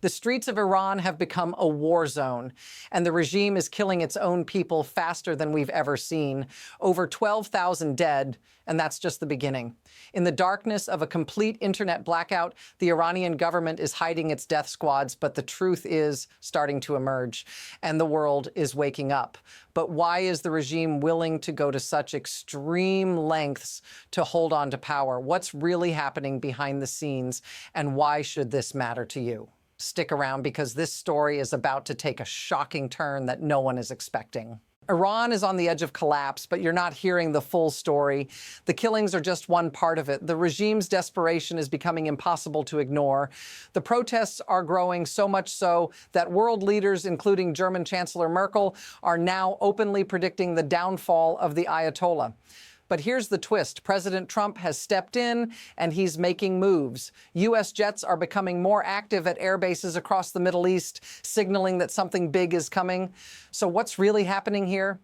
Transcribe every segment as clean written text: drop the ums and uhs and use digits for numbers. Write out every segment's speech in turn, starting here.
The streets of Iran have become a war zone, and the regime is killing its own people faster than we've ever seen. Over 12,000 dead, and that's just the beginning. In the darkness of a complete internet blackout, the Iranian government is hiding its death squads, but the truth is starting to emerge, and the world is waking up. But why is the regime willing to go to such extreme lengths to hold on to power? What's really happening behind the scenes, and why should this matter to you? Stick around, because this story is about to take a shocking turn that no one is expecting. Iran is on the edge of collapse, but you're not hearing the full story. The killings are just one part of it. The regime's desperation is becoming impossible to ignore. The protests are growing so much so that world leaders, including German Chancellor Merkel, are now openly predicting the downfall of the Ayatollah. But here's the twist. President Trump has stepped in, and he's making moves. U.S. jets are becoming more active at air bases across the Middle East, signaling that something big is coming. So what's really happening here?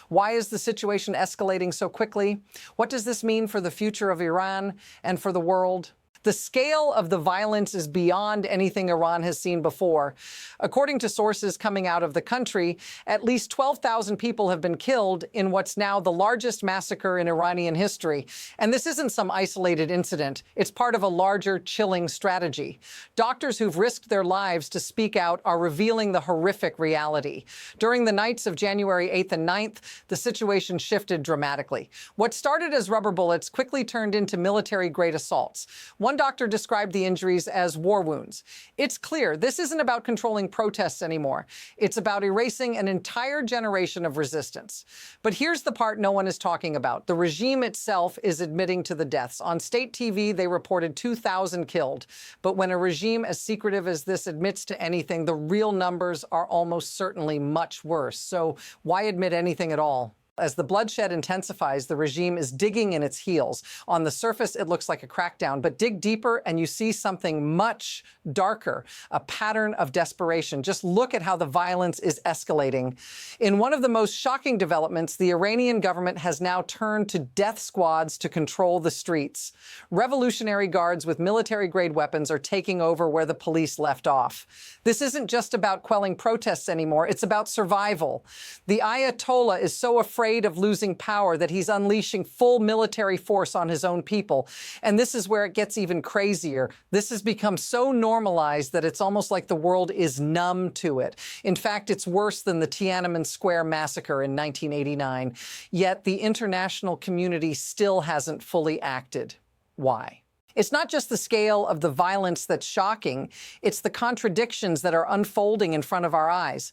Why is the situation escalating so quickly? What does this mean for the future of Iran and for the world? The scale of the violence is beyond anything Iran has seen before. According to sources coming out of the country, at least 12,000 people have been killed in what's now the largest massacre in Iranian history. And this isn't some isolated incident. It's part of a larger, chilling strategy. Doctors who've risked their lives to speak out are revealing the horrific reality. During the nights of January 8th and 9th, the situation shifted dramatically. What started as rubber bullets quickly turned into military-grade assaults. One doctor described the injuries as war wounds. It's clear this isn't about controlling protests anymore. It's about erasing an entire generation of resistance. But here's the part no one is talking about. The regime itself is admitting to the deaths. On state TV, they reported 2,000 killed. But when a regime as secretive as this admits to anything, the real numbers are almost certainly much worse. So why admit anything at all? As the bloodshed intensifies, the regime is digging in its heels. On the surface, it looks like a crackdown, but dig deeper and you see something much darker, a pattern of desperation. Just look at how the violence is escalating. In one of the most shocking developments, the Iranian government has now turned to death squads to control the streets. Revolutionary guards with military-grade weapons are taking over where the police left off. This isn't just about quelling protests anymore, it's about survival. The Ayatollah is so afraid of losing power that he's unleashing full military force on his own people. And this is where it gets even crazier. This has become so normalized that it's almost like the world is numb to it. In fact, it's worse than the Tiananmen Square massacre in 1989. Yet the international community still hasn't fully acted. Why? It's not just the scale of the violence that's shocking, it's the contradictions that are unfolding in front of our eyes.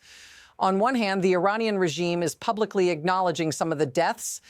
On one hand, the Iranian regime is publicly acknowledging some of the deaths,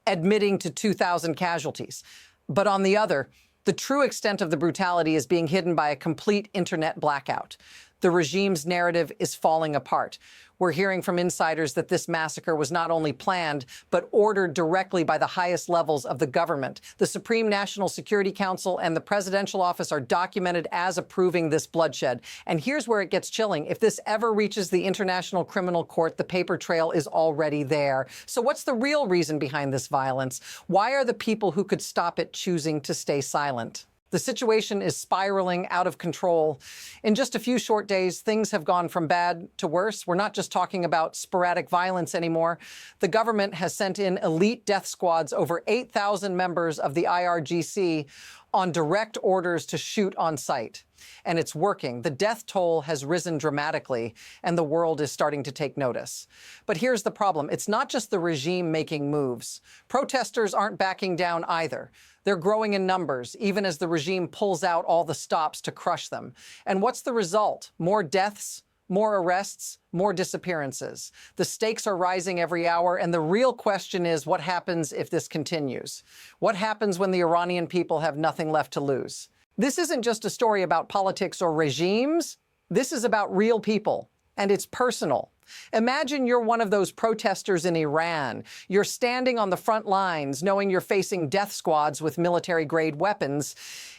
admitting to 2,000 casualties. But on the other, the true extent of the brutality is being hidden by a complete internet blackout. The regime's narrative is falling apart. We're hearing from insiders that this massacre was not only planned, but ordered directly by the highest levels of the government. The Supreme National Security Council and the Presidential Office are documented as approving this bloodshed. And here's where it gets chilling. If this ever reaches the International Criminal Court, the paper trail is already there. So what's the real reason behind this violence? Why are the people who could stop it choosing to stay silent? The situation is spiraling out of control. In just a few short days, things have gone from bad to worse. We're not just talking about sporadic violence anymore. The government has sent in elite death squads, over 8,000 members of the IRGC, on direct orders to shoot on sight. And it's working. The death toll has risen dramatically, and the world is starting to take notice. But here's the problem. It's not just the regime making moves. Protesters aren't backing down either. They're growing in numbers, even as the regime pulls out all the stops to crush them. And what's the result? More deaths, more arrests, more disappearances. The stakes are rising every hour, and the real question is, what happens if this continues? What happens when the Iranian people have nothing left to lose? This isn't just a story about politics or regimes. This is about real people, and it's personal. Imagine you're one of those protesters in Iran. You're standing on the front lines, knowing you're facing death squads with military-grade weapons,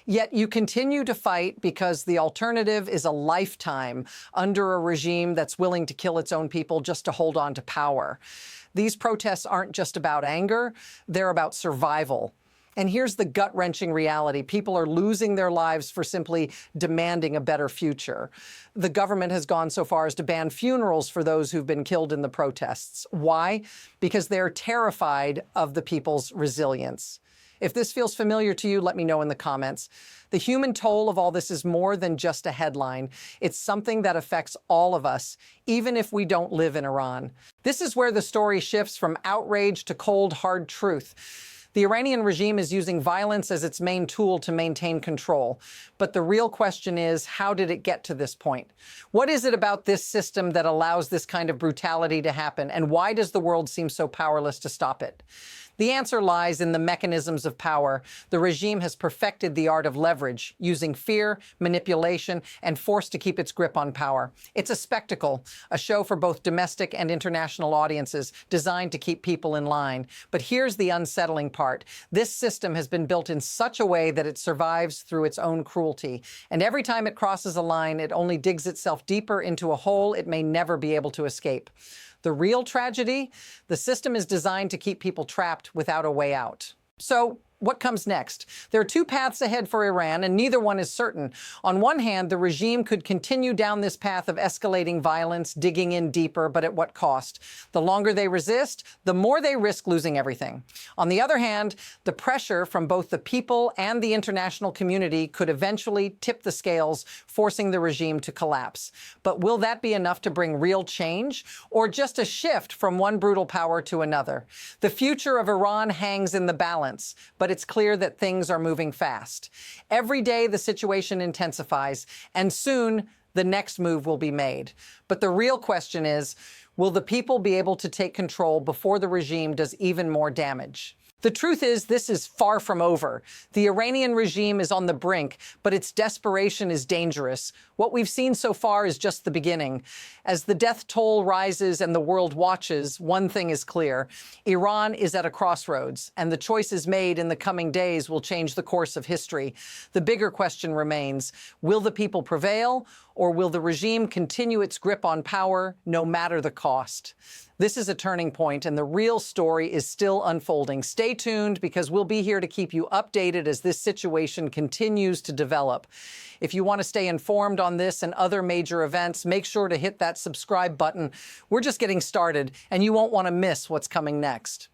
yet you continue to fight because the alternative is a lifetime under a regime that's willing to kill its own people just to hold on to power. These protests aren't just about anger, they're about survival. And here's the gut-wrenching reality. People are losing their lives for simply demanding a better future. The government has gone so far as to ban funerals for those who've been killed in the protests. Why? Because they're terrified of the people's resilience. If this feels familiar to you, let me know in the comments. The human toll of all this is more than just a headline. It's something that affects all of us, even if we don't live in Iran. This is where the story shifts from outrage to cold, hard truth. The Iranian regime is using violence as its main tool to maintain control. But the real question is, how did it get to this point? What is it about this system that allows this kind of brutality to happen? And why does the world seem so powerless to stop it? The answer lies in the mechanisms of power. The regime has perfected the art of leverage, using fear, manipulation, and force to keep its grip on power. It's a spectacle, a show for both domestic and international audiences, designed to keep people in line. But here's the unsettling part. This system has been built in such a way that it survives through its own cruelty. And every time it crosses a line, it only digs itself deeper into a hole it may never be able to escape. The real tragedy? The system is designed to keep people trapped without a way out. So, what comes next? There are two paths ahead for Iran, and neither one is certain. On one hand, the regime could continue down this path of escalating violence, digging in deeper, but at what cost? The longer they resist, the more they risk losing everything. On the other hand, the pressure from both the people and the international community could eventually tip the scales, forcing the regime to collapse. But will that be enough to bring real change, or just a shift from one brutal power to another? The future of Iran hangs in the balance, but it's clear that things are moving fast. Every day the situation intensifies, and soon the next move will be made. But the real question is, will the people be able to take control before the regime does even more damage? The truth is, this is far from over. The Iranian regime is on the brink, but its desperation is dangerous. What we've seen so far is just the beginning. As the death toll rises and the world watches, one thing is clear. Iran is at a crossroads, and the choices made in the coming days will change the course of history. The bigger question remains, will the people prevail, or will the regime continue its grip on power no matter the cost? This is a turning point, and the real story is still unfolding. Stay tuned, because we'll be here to keep you updated as this situation continues to develop. If you want to stay informed on this and other major events, make sure to hit that subscribe button. We're just getting started, and you won't want to miss what's coming next.